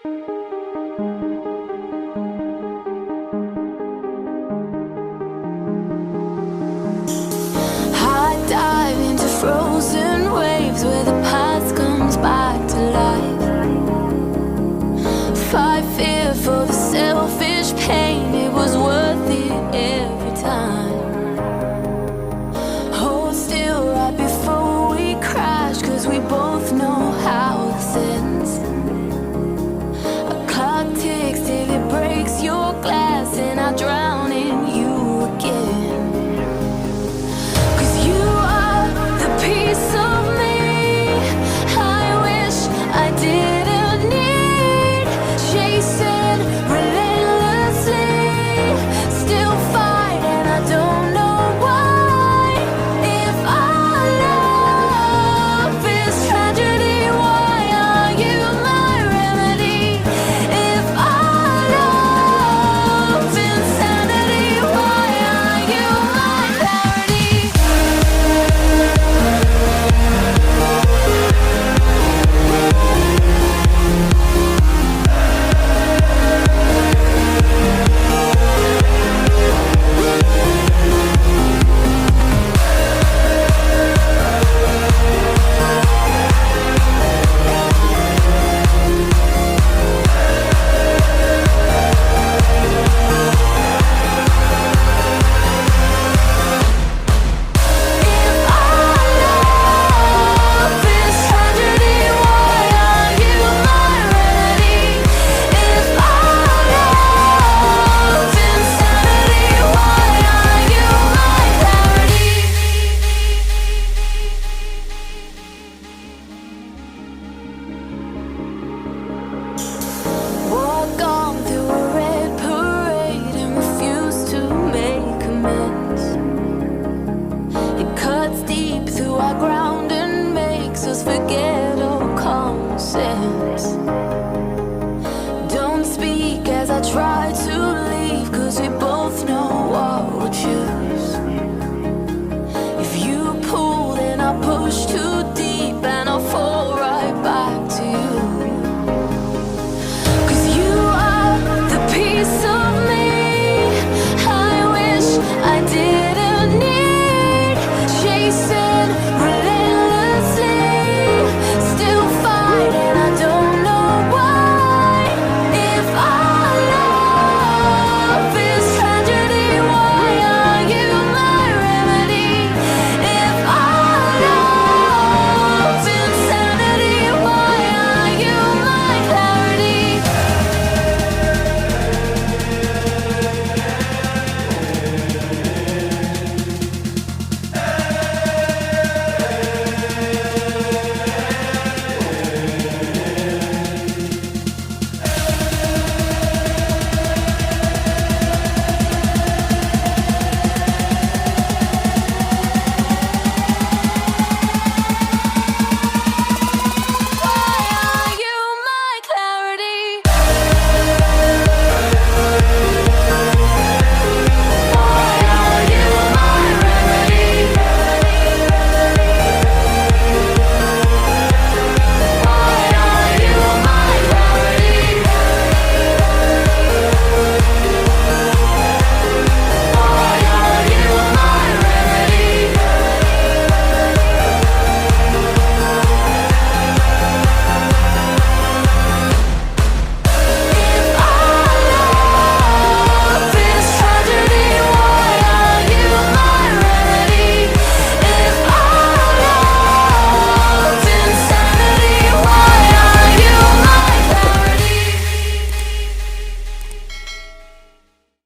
I dive into frozen waves where the past comes back to life. Fight fear for the selfish pain, it was worth it every time. Hold still right before we crash, 'cause we both know how this ends. A clock ticks till it breaks your glass, and I drown in you again. 'Cause you are the piece of me I wish I didn't need. Chasing relentlessly, still fight, and I don't know why. If our love is tragedy, why are you my remedy? If our love is insanity, why are you my parody? Walk on through a red parade and refuse to make amends. It cuts deep through our ground and makes us forget all common sense. Don't speak as I try to